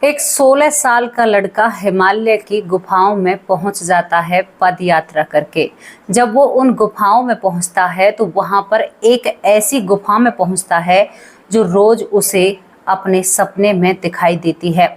एक 16 साल का लड़का हिमालय की गुफाओं में पहुंच जाता है पद यात्रा करके। जब वो उन गुफाओं में पहुंचता है तो वहां पर एक ऐसी गुफा में पहुंचता है जो रोज उसे अपने सपने में दिखाई देती है।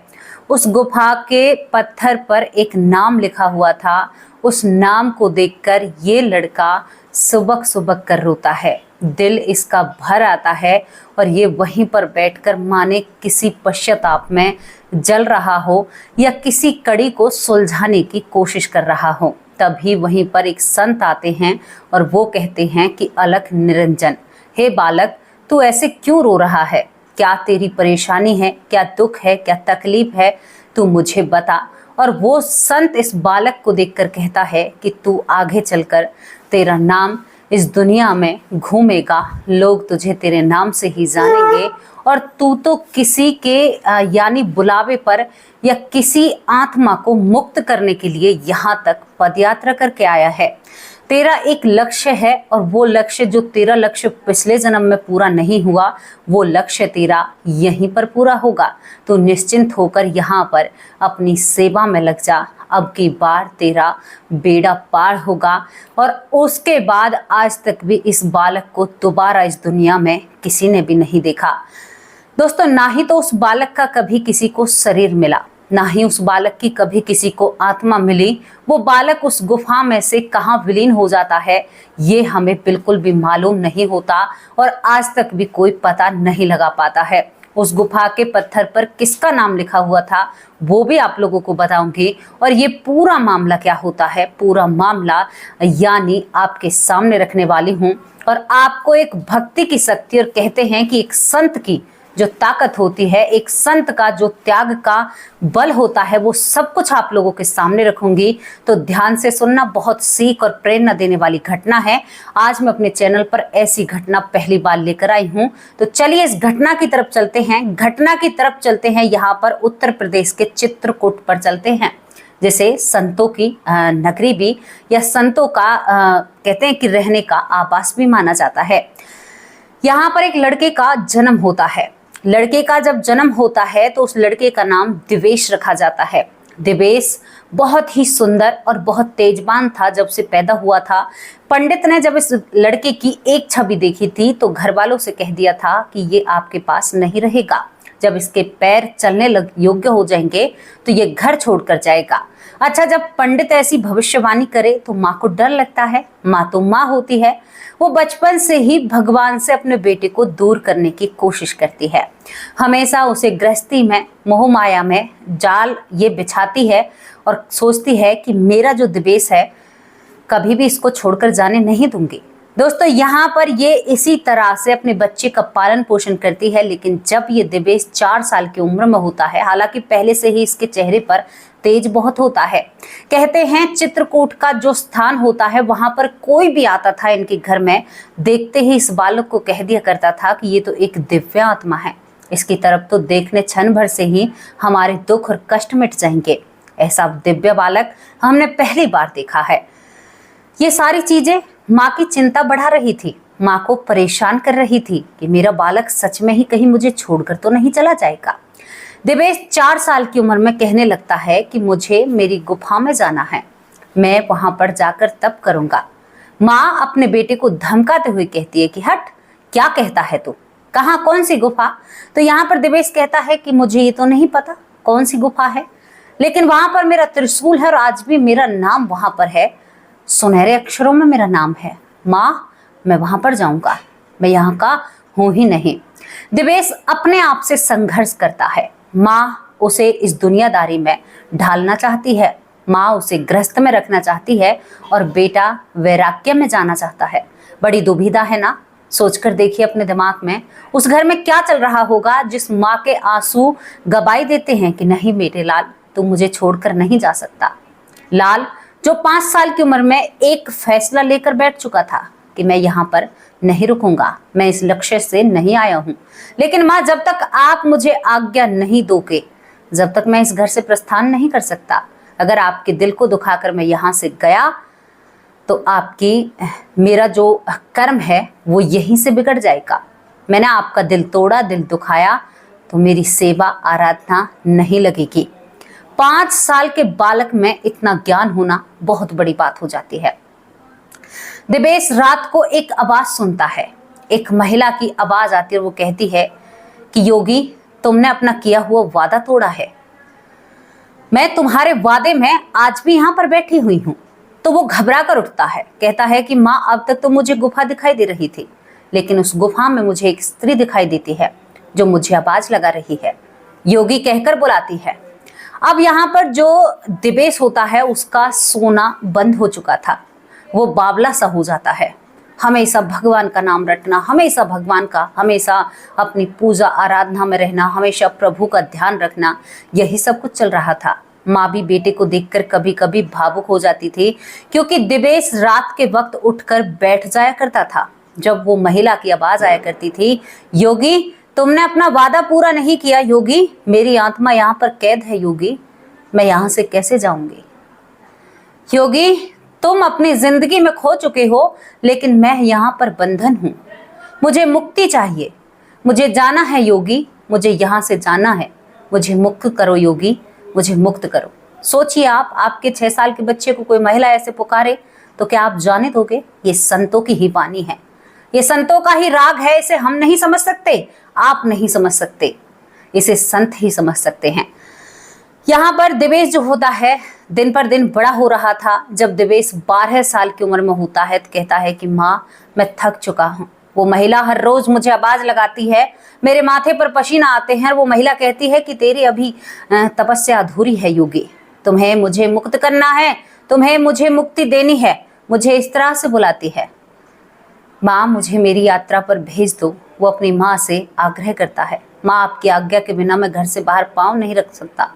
उस गुफा के पत्थर पर एक नाम लिखा हुआ था। उस नाम को देखकर ये लड़का सुबक सुबक कर रोता है। दिल इसका भर आता है और ये वहीं पर बैठकर माने किसी पश्चाताप में जल रहा हो या किसी कड़ी को सुलझाने की कोशिश कर रहा हो। तभी वहीं पर एक संत आते हैं और वो कहते हैं कि अलख निरंजन, हे बालक, तू ऐसे क्यों रो रहा है? क्या तेरी परेशानी है? क्या दुख है? क्या तकलीफ है? तू मुझे बता। और वो संत इस बालक को देखकर कहता है कि तू आगे चलकर तेरा नाम इस दुनिया में घूमेगा, लोग तुझे तेरे नाम से ही जानेंगे और तू तो किसी के यानी बुलावे पर या किसी आत्मा को मुक्त करने के लिए यहाँ तक पदयात्रा करके आया है। तेरा एक लक्ष्य है और वो लक्ष्य जो तेरा लक्ष्य पिछले जन्म में पूरा नहीं हुआ, वो लक्ष्य तेरा यहीं पर पूरा होगा। तो निश्चिंत होकर यहाँ पर अपनी सेवा में लग जा। अब की बार तेरा बेड़ा पार होगा। और उसके बाद आज तक भी इस बालक को दोबारा इस दुनिया में किसी ने भी नहीं देखा। दोस्तों, ना ही तो उस बालक का कभी किसी को शरीर मिला, ना ही उस बालक की कभी किसी को आत्मा मिली। वो बालक उस गुफा में से कहाँ विलीन हो जाता है ये हमें बिल्कुल भी मालूम नहीं होता और आज तक भी कोई पता नहीं लगा पाता है। उस गुफा के पत्थर पर किसका नाम लिखा हुआ था वो भी आप लोगों को बताऊंगी। और ये पूरा मामला क्या होता है, पूरा मामला यानी आपके सामने रखने वाली हूँ। और आपको एक भक्ति की शक्ति और कहते हैं कि एक संत की जो ताकत होती है, एक संत का जो त्याग का बल होता है, वो सब कुछ आप लोगों के सामने रखूंगी। तो ध्यान से सुनना, बहुत सीख और प्रेरणा देने वाली घटना है। आज मैं अपने चैनल पर ऐसी घटना पहली बार लेकर आई हूं। तो चलिए इस घटना की तरफ चलते हैं। घटना की तरफ चलते हैं, यहाँ पर उत्तर प्रदेश के चित्रकूट पर चलते हैं, जैसे संतों की नगरी भी या संतों का कहते हैं कि रहने का आवास भी माना जाता है। यहाँ पर एक लड़के का जन्म होता है। लड़के का जब जन्म होता है तो उस लड़के का नाम दिवेश रखा जाता है। दिवेश बहुत ही सुंदर और बहुत तेजबान था जब से पैदा हुआ था। पंडित ने जब इस लड़के की एक छवि देखी थी तो घर वालों से कह दिया था कि ये आपके पास नहीं रहेगा। जब इसके पैर चलने योग्य हो जाएंगे तो ये घर छोड़कर जाएगा। अच्छा, जब पंडित ऐसी भविष्यवाणी करे तो माँ को डर लगता है। माँ तो माँ होती है, वो बचपन से ही भगवान से अपने बेटे को दूर करने की कोशिश करती है। हमेशा उसे गृहस्थी में, मोह माया में जाल ये बिछाती है और सोचती है कि मेरा जो दिवेश है कभी भी इसको छोड़कर जाने नहीं दूंगी। दोस्तों, यहाँ पर ये इसी तरह से अपने बच्चे का पालन पोषण करती है। लेकिन जब ये दिवेश 4 साल की उम्र में होता है, हालांकि पहले से ही इसके चेहरे पर तेज बहुत होता है। कहते हैं चित्रकूट का जो स्थान होता है वहां पर कोई भी आता था इनके घर में, देखते ही इस बालक को कह दिया करता था कि ये तो एक दिव्य आत्मा है, इसकी तरफ तो देखने क्षण भर से ही हमारे दुख और कष्ट मिट जाएंगे। ऐसा दिव्य बालक हमने पहली बार देखा है। ये सारी चीजें माँ की चिंता बढ़ा रही थी, माँ को परेशान कर रही थी कि मेरा बालक सच में ही कहीं मुझे छोड़कर तो नहीं चला जाएगा। दिवेश 4 साल की उम्र में कहने लगता है कि मुझे मेरी गुफा में जाना है, मैं वहां पर जाकर तप करूंगा। माँ अपने बेटे को धमकाते हुए कहती है कि हट, क्या कहता है तू, कहाँ, कौन सी गुफा? तो यहाँ पर दिवेश कहता है कि मुझे ये तो नहीं पता कौन सी गुफा है, लेकिन वहां पर मेरा त्रिशूल है और आज भी मेरा नाम वहां पर है, सुनहरे अक्षरों में मेरा नाम है। माँ, मैं वहां पर जाऊंगा, मैं यहाँ का हूं ही नहीं। दिवेश अपने आप से संघर्ष करता है। माँ उसे इस दुनियादारी में ढालना चाहती है, माँ उसे गृहस्थ में रखना चाहती है और बेटा वैराग्य में जाना चाहता है। बड़ी दुविधा है ना? सोचकर देखिए अपने दिमाग में उस घर में क्या चल रहा होगा जिस माँ के आंसू गवाही देते हैं कि नहीं बेटे लाल, तू मुझे छोड़कर नहीं जा सकता। लाल जो 5 साल की उम्र में एक फैसला लेकर बैठ चुका था कि मैं यहाँ पर नहीं रुकूंगा, मैं इस लक्ष्य से नहीं आया हूँ, लेकिन माँ जब तक आप मुझे आज्ञा नहीं दोगे, जब तक मैं इस घर से प्रस्थान नहीं कर सकता। अगर आपके दिल को दुखाकर मैं यहाँ से गया तो आपकी मेरा जो कर्म है वो यहीं से बिगड़ जाएगा। मैंने आपका दिल तोड़ा, दिल दुखाया, तो मेरी सेवा आराधना नहीं लगेगी। 5 साल के बालक में इतना ज्ञान होना बहुत बड़ी बात हो जाती है। दिवेश रात को एक आवाज सुनता है, एक महिला की आवाज आती है और वो कहती है कि योगी, तुमने अपना किया हुआ वादा तोड़ा है। मैं तुम्हारे वादे में आज भी यहाँ पर बैठी हुई हूँ। तो वो घबरा कर उठता है, कहता है कि माँ, अब तक तो मुझे गुफा दिखाई दे रही थी, लेकिन उस गुफा में मुझे एक स्त्री दिखाई देती है जो मुझे आवाज लगा रही है, योगी कहकर बुलाती है। अब यहाँ पर जो दिवेश होता है उसका सोना बंद हो चुका था, वो बावला सा हो जाता है। हमेशा भगवान का नाम रटना, हमेशा भगवान का, हमेशा अपनी पूजा आराधना में रहना, हमेशा प्रभु का ध्यान रखना, यही सब कुछ चल रहा था। माँ भी बेटे को देखकर कभी कभी भावुक हो जाती थी, क्योंकि दिवेश रात के वक्त उठकर बैठ जाया करता था। जब वो महिला की आवाज आया करती थी, योगी, तुमने अपना वादा पूरा नहीं किया। योगी, मेरी आत्मा यहाँ पर कैद है। योगी, मैं यहाँ से कैसे जाऊंगी। योगी, तुम अपनी जिंदगी में खो चुके हो, लेकिन मैं यहाँ पर बंधन हूँ। मुझे मुक्ति चाहिए, मुझे जाना है योगी, मुझे यहाँ से जाना है। मुझे मुक्त करो योगी, मुझे मुक्त करो। सोचिए आप, आपके 6 साल के बच्चे को कोई महिला ऐसे पुकारे तो क्या आप जाने दोगे? ये संतों की ही वाणी है, ये संतों का ही राग है। इसे हम नहीं समझ सकते, आप नहीं समझ सकते, इसे संत ही समझ सकते हैं। यहाँ पर दिवेश जो होता है दिन पर दिन बड़ा हो रहा था। जब दिवेश 12 साल की उम्र में होता है तो कहता है कि माँ, मैं थक चुका हूँ। वो महिला हर रोज मुझे आवाज लगाती है, मेरे माथे पर पसीना आते हैं। वो महिला कहती है कि तेरी अभी तपस्या अधूरी है योगी, तुम्हें मुझे मुक्त करना है, तुम्हें मुझे मुक्ति देनी है। मुझे इस तरह से बुलाती है, माँ, मुझे मेरी यात्रा पर भेज दो। वो अपनी माँ से आग्रह करता है, माँ, आपकी आज्ञा के बिना मैं घर से बाहर पाँव नहीं रख सकता।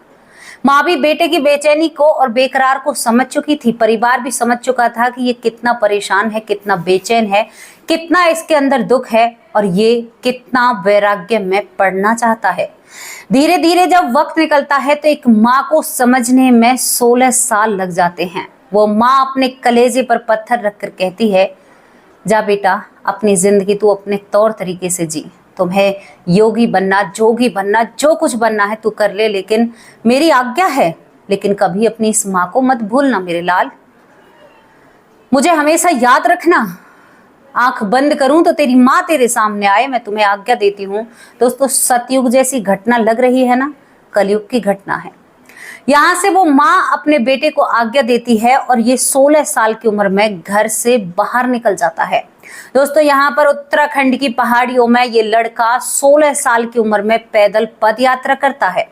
माँ भी बेटे की बेचैनी को और बेकरार को समझ चुकी थी। परिवार भी समझ चुका था कि ये कितना परेशान है, कितना बेचैन है, कितना इसके अंदर दुख है और ये कितना वैराग्य में पढ़ना चाहता है। धीरे धीरे जब वक्त निकलता है तो एक माँ को समझने में 16 साल लग जाते हैं। वो माँ अपने कलेजे पर पत्थर रखकर कहती है, जा बेटा, अपनी जिंदगी तू अपने तौर तरीके से जी। तुम्हें योगी बनना, जोगी बनना, जो कुछ बनना है तू कर ले, लेकिन मेरी आज्ञा है, लेकिन कभी अपनी इस माँ को मत भूलना मेरे लाल। मुझे हमेशा याद रखना। आंख बंद करूं तो तेरी माँ तेरे सामने आए, मैं तुम्हें आज्ञा देती हूँ। दोस्तों, सतयुग जैसी घटना लग रही है ना, कलयुग की घटना है। यहाँ से वो माँ अपने बेटे को आज्ञा देती है और ये 16 साल की उम्र में घर से बाहर निकल जाता है। दोस्तों, यहाँ पर उत्तराखंड की पहाड़ियों में ये लड़का 16 साल की उम्र में पैदल पद यात्रा करता है,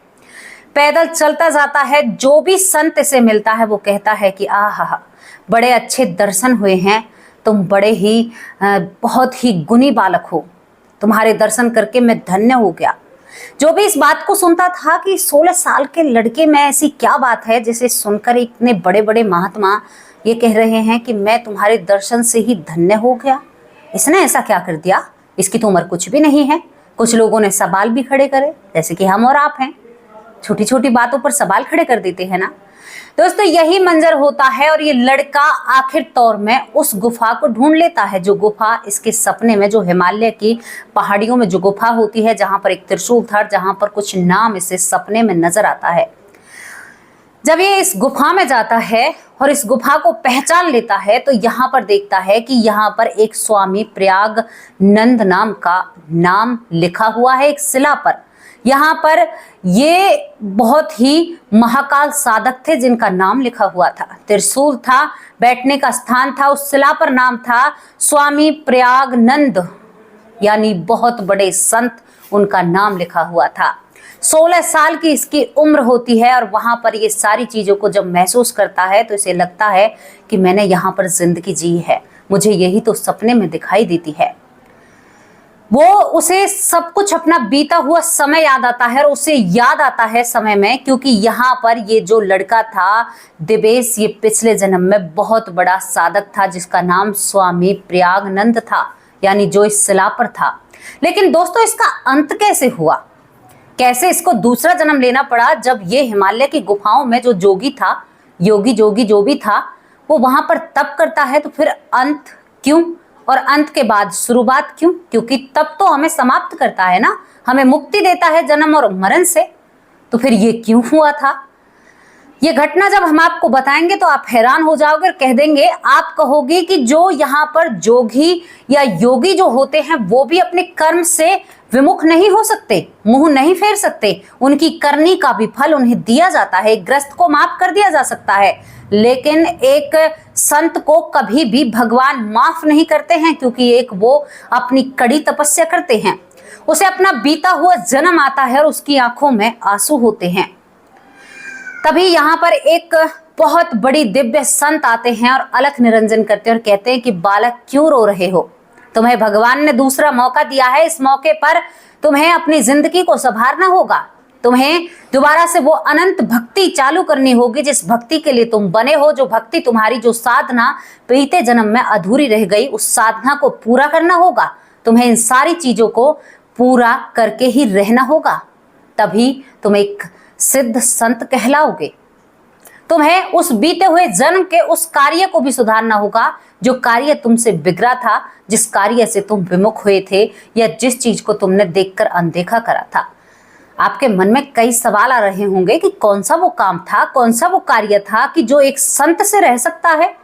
पैदल चलता जाता है। जो भी संत से मिलता है वो कहता है कि आहा, बड़े अच्छे दर्शन हुए हैं, तुम बड़े ही बहुत ही गुणी बालक हो, तुम्हारे दर्शन करके मैं धन्य हो गया। जो भी इस बात को सुनता था कि 16 साल के लड़के में ऐसी क्या बात है जिसे सुनकर इतने बड़े बड़े महात्मा ये कह रहे हैं कि मैं तुम्हारे दर्शन से ही धन्य हो गया, इसने ऐसा क्या कर दिया, इसकी तो उम्र कुछ भी नहीं है। कुछ लोगों ने सवाल भी खड़े करे, जैसे कि हम और आप हैं, छोटी छोटी बातों पर सवाल खड़े कर देते हैं ना। दोस्तों, यही मंजर होता है और ये लड़का आखिर तौर में उस गुफा को ढूंढ लेता है, जो गुफा इसके सपने में, जो हिमालय की पहाड़ियों में जो गुफा होती है, जहां पर एक त्रिशूल था, जहां पर कुछ नाम इसे सपने में नजर आता है। जब ये इस गुफा में जाता है और इस गुफा को पहचान लेता है तो यहाँ पर देखता है कि यहाँ पर एक स्वामी प्रयाग नंद नाम का नाम लिखा हुआ है एक शिला पर। यहाँ पर ये बहुत ही महाकाल साधक थे जिनका नाम लिखा हुआ था, त्रिशूल था, बैठने का स्थान था, उस शिला पर नाम था स्वामी प्रयाग नंद, यानी बहुत बड़े संत, उनका नाम लिखा हुआ था। 16 साल की इसकी उम्र होती है और वहां पर ये सारी चीजों को जब महसूस करता है तो इसे लगता है कि मैंने यहाँ पर जिंदगी जी है, मुझे यही तो सपने में दिखाई देती है। वो उसे सब कुछ अपना बीता हुआ समय याद आता है और उसे याद आता है समय में, क्योंकि यहाँ पर ये जो लड़का था दिवेश, ये पिछले जन्म में बहुत बड़ा साधक था जिसका नाम स्वामी प्रयागनंद था, यानी जो इस शिला पर था। लेकिन दोस्तों, इसका अंत कैसे हुआ, कैसे इसको दूसरा जन्म लेना पड़ा? जब ये हिमालय की गुफाओं में जो जोगी था, योगी जोगी जो भी था, वो वहां पर तप करता है, तो फिर अंत क्यों और अंत के बाद शुरुआत क्यों? क्योंकि तब तो हमें समाप्त करता है ना, हमें मुक्ति देता है जन्म और मरण से। तो फिर ये क्यों हुआ था? ये घटना जब हम आपको बताएंगे तो आप हैरान हो जाओगे और कह देंगे, आप कहोगे कि जो यहाँ पर जोगी या योगी जो होते हैं वो भी अपने कर्म से विमुख नहीं हो सकते, मुंह नहीं फेर सकते। उनकी करनी का भी फल उन्हें दिया जाता है, ग्रस्त को माफ कर दिया जा सकता है। लेकिन एक संत को कभी भी भगवान माफ नहीं करते हैं, क्योंकि एक वो अपनी कड़ी तपस्या करते हैं, उसे अपना बीता हुआ जन्म आता है और उसकी आंखों में आंसू होते हैं। तभी यहाँ पर एक बहुत बड़ी दिव्य संत आते हैं और अलख निरंजन करते हैं और कहते हैं कि बालक क्यों रो रहे हो? तुम्हें भगवान ने दूसरा मौका दिया है, इस मौके पर तुम्हें अपनी जिंदगी को संभालना होगा। तुम्हें दोबारा से वो अनंत भक्ति चालू करनी होगी जिस भक्ति के लिए तुम बने हो, जो भक्ति तुम्हारी, जो साधना बीते जन्म में अधूरी रह गई, उस साधना को पूरा करना होगा। तुम्हें इन सारी चीजों को पूरा करके ही रहना होगा, तभी तुम एक सिद्ध संत कहलाओगे। तुम्हें उस बीते हुए जन्म के उस कार्य को भी सुधारना होगा जो कार्य तुमसे बिगड़ा था, जिस कार्य से तुम विमुख हुए थे, या जिस चीज को तुमने देखकर अनदेखा करा था। आपके मन में कई सवाल आ रहे होंगे कि कौन सा वो काम था, कौन सा वो कार्य था कि जो एक संत से रह सकता है।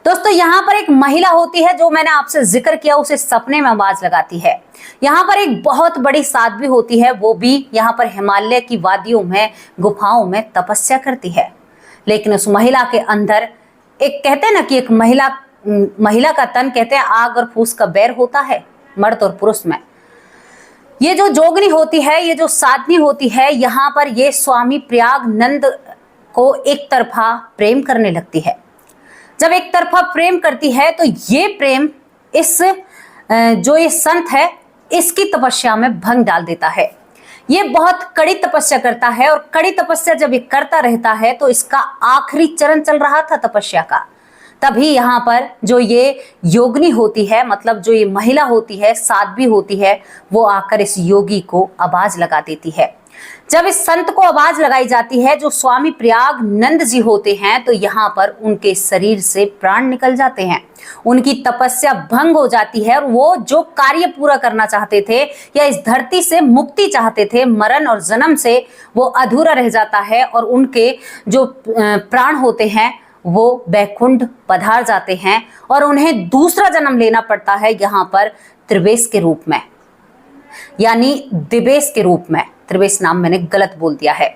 दोस्तों, यहाँ पर एक महिला होती है, जो मैंने आपसे जिक्र किया, उसे सपने में आवाज लगाती है। यहाँ पर एक बहुत बड़ी साध्वी होती है, वो भी यहाँ पर हिमालय की वादियों में, गुफाओं में तपस्या करती है। लेकिन उस महिला के अंदर एक, कहते हैं ना कि एक महिला का तन, कहते हैं आग और फूस का बैर होता है मर्द और पुरुष में। ये जो जोगनी होती है, ये जो साधनी होती है, यहाँ पर ये स्वामी प्रयागनंद को एक तरफा प्रेम करने लगती है। जब एक तरफा प्रेम करती है तो ये प्रेम इस जो ये संत है, इसकी तपस्या में भंग डाल देता है। ये बहुत कड़ी तपस्या करता है, और कड़ी तपस्या जब ये करता रहता है तो इसका आखिरी चरण चल रहा था तपस्या का। तभी यहाँ पर जो ये योगिनी होती है, मतलब जो ये महिला होती है, साध्वी होती है, वो आकर इस योगी को आवाज लगा देती है। जब इस संत को आवाज लगाई जाती है, जो स्वामी प्रयागनंद जी होते हैं, तो यहाँ पर उनके शरीर से प्राण निकल जाते हैं, उनकी तपस्या भंग हो जाती है, और वो जो कार्य पूरा करना चाहते थे या इस धरती से मुक्ति चाहते थे, मरण और जन्म से, वो अधूरा रह जाता है, और उनके जो प्राण होते हैं वो बैकुंठ पधार जाते हैं, और उन्हें दूसरा जन्म लेना पड़ता है यहाँ पर त्रिवेश के रूप में, यानी दिवेश के रूप में। त्रिवेश नाम मैंने गलत बोल दिया है।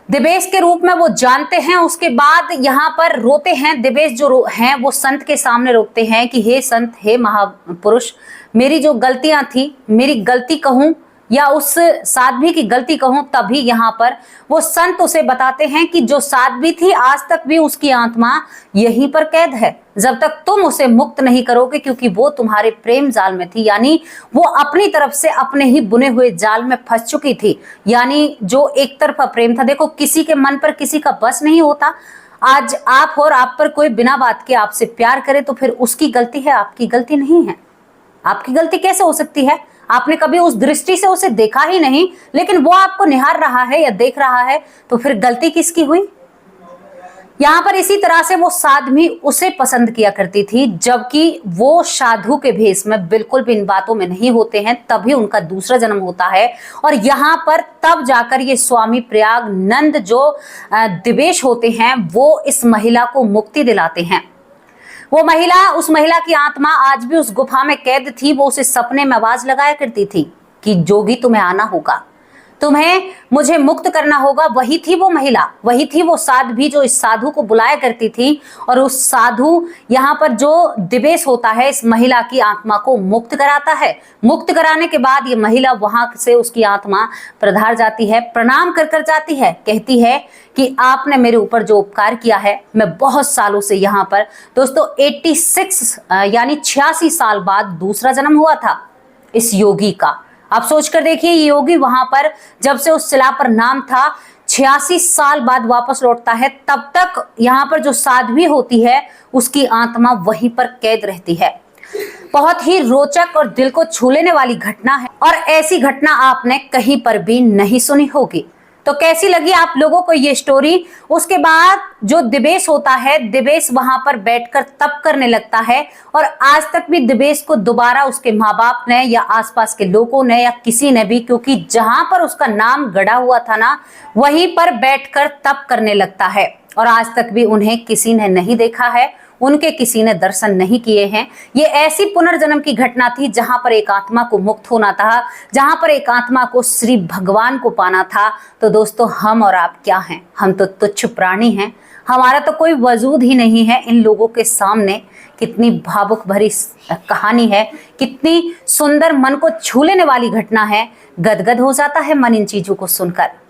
दिवेश के रूप में वो जानते हैं। उसके बाद यहाँ पर रोते हैं। दिवेश जो हैं वो संत के सामने रोकते हैं कि हे संत, हे महापुरुष, मेरी जो गलतियां थी, मेरी गलती कहूं या उस साध्वी की गलती कहूं, तभी यहाँ पर वो संत उसे बताते हैं कि जो साध्वी थी, आज तक भी उसकी आत्मा यहीं पर कैद है, जब तक तुम उसे मुक्त नहीं करोगे, क्योंकि वो तुम्हारे प्रेम जाल में थी, यानी वो अपनी तरफ से अपने ही बुने हुए जाल में फंस चुकी थी। यानी जो एक तरफा प्रेम था, देखो किसी के मन पर किसी का बस नहीं होता। आज आप और आप पर कोई बिना बात के आपसे प्यार करे तो फिर उसकी गलती है, आपकी गलती नहीं है। आपकी गलती कैसे हो सकती है? आपने कभी उस दृष्टि से उसे देखा ही नहीं, लेकिन वो आपको निहार रहा है या देख रहा है, तो फिर गलती किसकी हुई? यहाँ पर इसी तरह से वो साध्वी उसे पसंद किया करती थी, जबकि वो साधु के भेष में बिल्कुल भी इन बातों में नहीं होते हैं, तभी उनका दूसरा जन्म होता है। और यहाँ पर तब जाकर ये स्वामी प्रयागनंद जो दिवेश होते हैं, वो इस महिला को मुक्ति दिलाते हैं। वो महिला, उस महिला की आत्मा आज भी उस गुफा में कैद थी। वो उसे सपने में आवाज लगाया करती थी कि जोगी तुम्हें आना होगा, तुम्हें मुझे मुक्त करना होगा। वही थी वो महिला, वही थी वो साध्वी जो इस साधु को बुलाया करती थी। और उस साधु यहाँ पर जो दिवेश होता है, इस महिला की आत्मा को मुक्त कराता है। मुक्त कराने के बाद ये महिला वहां से, उसकी आत्मा पधार जाती है, प्रणाम कर कर जाती है, कहती है कि आपने मेरे ऊपर जो उपकार किया है, मैं बहुत सालों से यहाँ पर, दोस्तों 86 यानी 86 साल बाद दूसरा जन्म हुआ था इस योगी का। आप सोच कर देखिए, ये योगी वहां पर जब से उस शिला पर नाम था, 86 साल बाद वापस लौटता है। तब तक यहाँ पर जो साध्वी होती है, उसकी आत्मा वहीं पर कैद रहती है। बहुत ही रोचक और दिल को छू लेने वाली घटना है, और ऐसी घटना आपने कहीं पर भी नहीं सुनी होगी। तो कैसी लगी आप लोगों को ये स्टोरी? उसके बाद जो दिवेश होता है, दिवेश वहां पर बैठकर तप करने लगता है और आज तक भी दिवेश को दोबारा उसके माँ बाप ने या आसपास के लोगों ने या किसी ने भी, क्योंकि जहां पर उसका नाम गड़ा हुआ था ना, वहीं पर बैठकर तप करने लगता है और आज तक भी उन्हें किसी ने नहीं देखा है, उनके किसी ने दर्शन नहीं किए हैं। ये ऐसी पुनर्जन्म की घटना थी जहां पर एक आत्मा को मुक्त होना था, जहां पर एक आत्मा को श्री भगवान को पाना था। तो दोस्तों, हम और आप क्या हैं? हम तो तुच्छ प्राणी हैं, हमारा तो कोई वजूद ही नहीं है इन लोगों के सामने। कितनी भावुक भरी कहानी है, कितनी सुंदर, मन को छू लेने वाली घटना है। गदगद हो जाता है मन इन चीजों को सुनकर।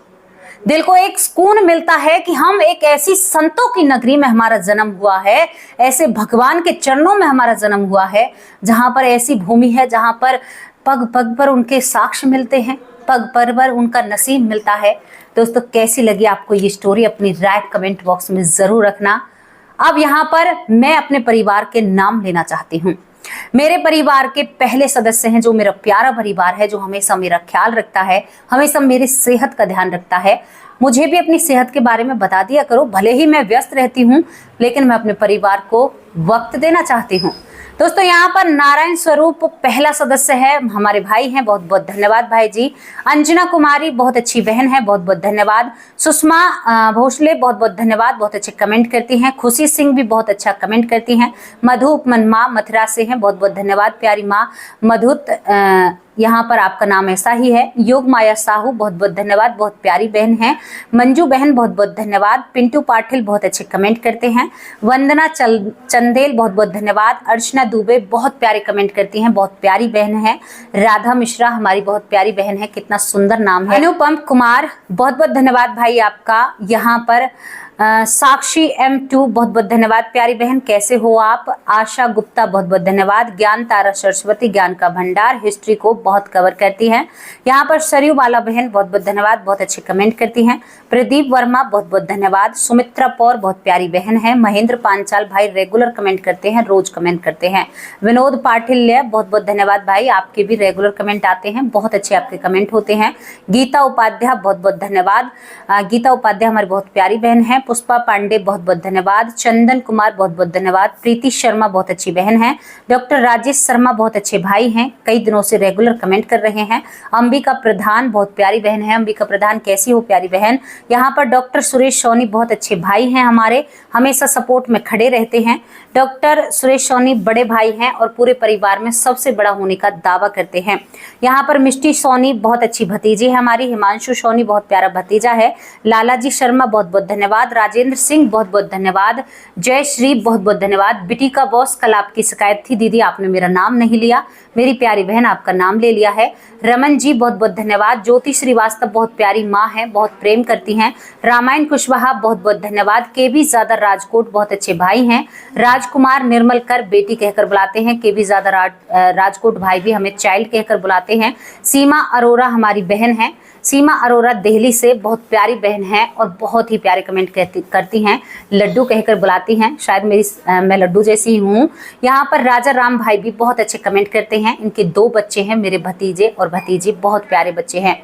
दिल को एक सुकून मिलता है कि हम एक ऐसी संतों की नगरी में हमारा जन्म हुआ है, ऐसे भगवान के चरणों में हमारा जन्म हुआ है, जहां पर ऐसी भूमि है जहां पर पग पग पर उनके साक्ष्य मिलते हैं, पग पर उनका नसीब मिलता है। दोस्तों, कैसी लगी आपको ये स्टोरी? अपनी राय कमेंट बॉक्स में जरूर रखना। अब यहाँ पर मैं अपने परिवार के नाम लेना चाहती हूँ। मेरे परिवार के पहले सदस्य हैं, जो मेरा प्यारा परिवार है, जो हमेशा मेरा ख्याल रखता है, हमेशा मेरी सेहत का ध्यान रखता है। मुझे भी अपनी सेहत के बारे में बता दिया करो, भले ही मैं व्यस्त रहती हूँ, लेकिन मैं अपने परिवार को वक्त देना चाहती हूँ। दोस्तों, यहाँ पर नारायण स्वरूप पहला सदस्य है, हमारे भाई हैं, बहुत बहुत धन्यवाद भाई जी। अंजना कुमारी बहुत अच्छी बहन है, बहुत बहुत धन्यवाद। सुषमा भोसले बहुत बहुत धन्यवाद, बहुत अच्छे कमेंट करती हैं। खुशी सिंह भी बहुत अच्छा कमेंट करती हैं। मधु उपमन माँ मथुरा से हैं, बहुत बहुत धन्यवाद प्यारी माँ। मधुत यहाँ पर आपका नाम ऐसा ही है। योग माया साहू बहुत बहुत धन्यवाद, बहुत प्यारी बहन है। मंजू बहन बहुत बहुत धन्यवाद। पिंटू पाटिल बहुत अच्छे कमेंट करते हैं। वंदना चंदेल बहुत बहुत धन्यवाद। अर्चना दुबे बहुत प्यारे कमेंट करती हैं, बहुत प्यारी बहन है। राधा मिश्रा हमारी बहुत प्यारी बहन है, कितना सुंदर नाम है। अनुपम कुमार बहुत बहुत धन्यवाद भाई आपका। यहाँ पर साक्षी M2 बहुत बहुत धन्यवाद प्यारी बहन, कैसे हो आप? आशा गुप्ता बहुत बहुत धन्यवाद। ज्ञान तारा सरस्वती ज्ञान का भंडार हिस्ट्री को बहुत कवर करती हैं। यहाँ पर सरयू बाला बहन बहुत बहुत धन्यवाद, बहुत अच्छे कमेंट करती हैं। प्रदीप वर्मा बहुत बहुत धन्यवाद। सुमित्रा पौर बहुत प्यारी बहन है। महेंद्र पांचाल भाई रेगुलर कमेंट करते हैं, रोज कमेंट करते हैं। विनोद पाटिल बहुत बहुत धन्यवाद भाई, आपके भी रेगुलर कमेंट आते हैं, बहुत अच्छे आपके कमेंट होते हैं। गीता उपाध्याय बहुत बहुत धन्यवाद। गीता उपाध्याय हमारी बहुत प्यारी बहन है। पुष्पा पांडे बहुत बहुत धन्यवाद। चंदन कुमार बहुत बहुत धन्यवाद। प्रीति शर्मा बहुत अच्छी बहन है। डॉक्टर राजेश शर्मा बहुत अच्छे भाई हैं, कई दिनों से रेगुलर कमेंट कर रहे हैं। अंबिका प्रधान बहुत प्यारी बहन है। अंबिका प्रधान कैसी हो प्यारी बहन? यहाँ पर डॉक्टर सुरेश सोनी बहुत अच्छे भाई हैं हमारे, हमेशा सपोर्ट में खड़े रहते हैं। डॉक्टर सुरेश सोनी बड़े भाई हैं और पूरे परिवार में सबसे बड़ा होने का दावा करते हैं। यहाँ पर मिष्टी सोनी बहुत अच्छी भतीजी है हमारी। हिमांशु सोनी बहुत प्यारा भतीजा है। लालाजी शर्मा बहुत बहुत धन्यवाद। राजेंद्र सिंह बहुत बहुत धन्यवाद। जय श्री बहुत बहुत धन्यवाद। बिटिका बॉस, कल आपकी शिकायत थी दीदी, आपने मेरा नाम नहीं लिया, मेरी प्यारी बहन आपका नाम ले लिया है। रमन जी बहुत बहुत धन्यवाद। ज्योति श्रीवास्तव बहुत प्यारी माँ है, बहुत प्रेम करती हैं। रामायण कुशवाहा बहुत बहुत धन्यवाद। केबी ज्यादा राजकोट बहुत अच्छे भाई हैं। राजकुमार निर्मलकर बेटी कहकर बुलाते हैं। केबी ज्यादा राजकोट भाई भी हमें चाइल्ड कहकर बुलाते हैं। सीमा अरोरा हमारी बहन है। सीमा अरोरा दिल्ली से बहुत प्यारी बहन है और बहुत ही प्यारे कमेंट करती हैं। लड्डू कहकर बुलाती हैं, शायद मैं लड्डू जैसी हूँ। यहाँ पर राजा राम भाई भी बहुत अच्छे कमेंट करते हैं। इनके 2 बच्चे हैं, मेरे भतीजे और भतीजी, बहुत प्यारे बच्चे हैं।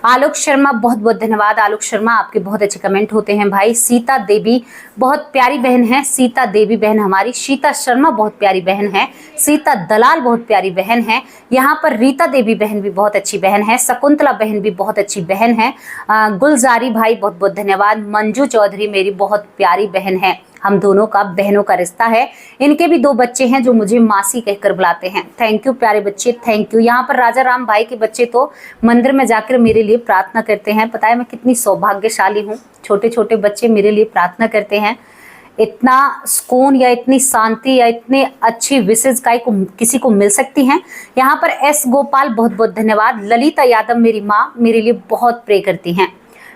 आलोक शर्मा बहुत बहुत धन्यवाद। आलोक शर्मा आपके बहुत अच्छे कमेंट होते हैं भाई। सीता देवी बहुत प्यारी बहन है। सीता देवी बहन हमारी। शीता शर्मा बहुत प्यारी बहन है। सीता दलाल बहुत प्यारी बहन है। यहाँ पर रीता देवी बहन भी बहुत अच्छी बहन है। शकुंतला बहन भी बहुत अच्छी बहन है। गुलजारी भाई बहुत बहुत धन्यवाद। मंजू चौधरी मेरी बहुत प्यारी बहन है। हम दोनों का बहनों का रिश्ता है। इनके भी 2 बच्चे हैं जो मुझे मासी कहकर बुलाते हैं। थैंक यू प्यारे बच्चे, थैंक यू। यहाँ पर राजा राम भाई के बच्चे तो मंदिर में जाकर मेरे लिए प्रार्थना करते हैं। पता है मैं कितनी सौभाग्यशाली हूँ, छोटे छोटे बच्चे मेरे लिए प्रार्थना करते हैं। इतना सुकून या इतनी शांति या इतनी अच्छी विशेष किसी को मिल सकती हैं। यहाँ पर S गोपाल बहुत बहुत धन्यवाद। ललिता यादव मेरी माँ मेरे लिए बहुत प्रे करती हैं।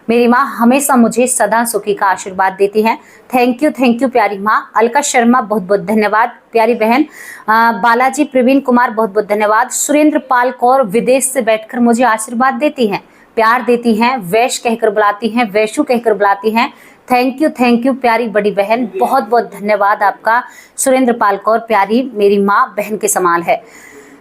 मेरी माँ हमेशा मुझे सदा सुखी का आशीर्वाद देती हैं। थैंक यू प्यारी माँ। अलका शर्मा बहुत बहुत धन्यवाद प्यारी बहन। बालाजी प्रवीण कुमार बहुत बहुत धन्यवाद। सुरेंद्र पाल कौर विदेश से बैठकर मुझे आशीर्वाद देती हैं, प्यार देती हैं, वैश कहकर बुलाती हैं, वैशु कहकर बुलाती हैं। थैंक यू प्यारी बड़ी बहन, बहुत बहुत धन्यवाद आपका। सुरेंद्र पाल कौर प्यारी मेरी माँ बहन के समान है।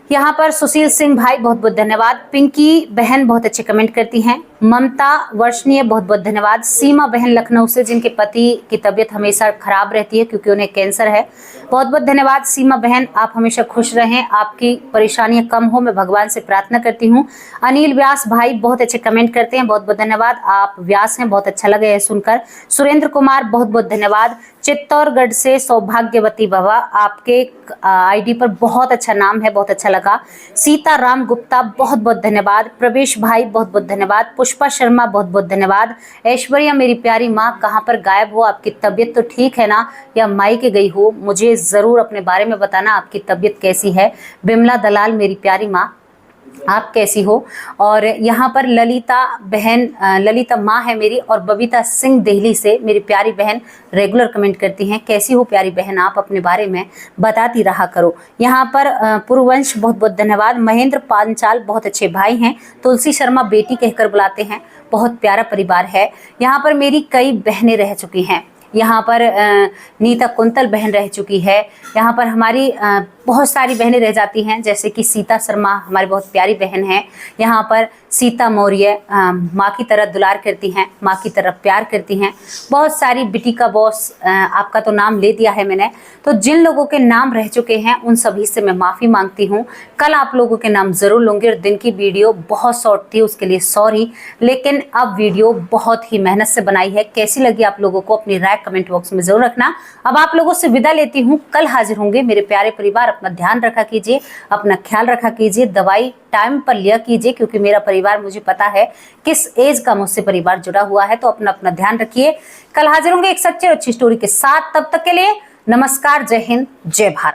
यहाँ पर सुशील सिंह भाई बहुत बहुत धन्यवाद। पिंकी बहन बहुत अच्छे कमेंट करती हैं। ममता वर्षनीय बहुत बहुत धन्यवाद। सीमा बहन लखनऊ से, जिनके पति की तबीयत हमेशा खराब रहती है क्योंकि उन्हें कैंसर है, बहुत बहुत धन्यवाद सीमा बहन। आप हमेशा खुश रहें, आपकी परेशानियां कम हो, मैं भगवान से प्रार्थना करती हूँ। अनिल व्यास भाई बहुत अच्छे कमेंट करते हैं, बहुत बहुत धन्यवाद। आप व्यास हैं, बहुत अच्छा लगा है सुनकर। सुरेंद्र कुमार बहुत बहुत धन्यवाद। चित्तौड़गढ़ से सौभाग्यवती बाबा, आपके आईडी पर बहुत अच्छा नाम है, बहुत अच्छा लगा। सीताराम गुप्ता बहुत बहुत धन्यवाद। प्रवेश भाई बहुत बहुत धन्यवाद। पुष्पा शर्मा बहुत बहुत धन्यवाद। ऐश्वर्या मेरी प्यारी माँ, कहाँ पर गायब हो, आपकी तबीयत तो ठीक है ना, या मायके गई हो, मुझे जरूर अपने बारे में बताना, आपकी तबीयत कैसी है। बिमला दलाल मेरी प्यारी माँ, आप कैसी हो। और यहाँ पर ललिता बहन, ललिता माँ है मेरी, और बबीता सिंह दिल्ली से मेरी प्यारी बहन रेगुलर कमेंट करती हैं, कैसी हो प्यारी बहन, आप अपने बारे में बताती रहा करो। यहाँ पर पुरवंश बहुत बहुत धन्यवाद। महेंद्र पांचाल बहुत अच्छे भाई हैं। तुलसी शर्मा बेटी कहकर बुलाते हैं, बहुत प्यारा परिवार है। यहाँ पर मेरी कई बहनें रह चुकी हैं। यहाँ पर नीता कुंतल बहन रह चुकी है। यहाँ पर हमारी बहुत सारी बहनें रह जाती हैं, जैसे कि सीता शर्मा हमारी बहुत प्यारी बहन है। यहाँ पर सीता मौर्य माँ की तरह दुलार करती हैं, माँ की तरह प्यार करती हैं। बहुत सारी बिटी का बॉस, आपका तो नाम ले दिया है मैंने, तो जिन लोगों के नाम रह चुके हैं उन सभी से मैं माफ़ी मांगती हूँ। कल आप लोगों के नाम ज़रूर लूँगी, और दिन की वीडियो बहुत शॉर्ट थी, उसके लिए सॉरी, लेकिन अब वीडियो बहुत ही मेहनत से बनाई है। कैसी लगी आप लोगों को, अपनी राय कमेंट बॉक्स में ज़रूर रखना। अब आप लोगों से विदा लेती हूँ, कल हाजिर होंगे। मेरे प्यारे परिवार, अपना ध्यान रखा कीजिए, अपना ख्याल रखा कीजिए, दवाई टाइम पर लिया कीजिए, क्योंकि मेरा परिवार, मुझे पता है किस एज का मुझसे परिवार जुड़ा हुआ है, तो अपना अपना ध्यान रखिए। कल हाजिर होंगे एक सच्ची और अच्छी स्टोरी के साथ। तब तक के लिए नमस्कार, जय हिंद, जय भारत।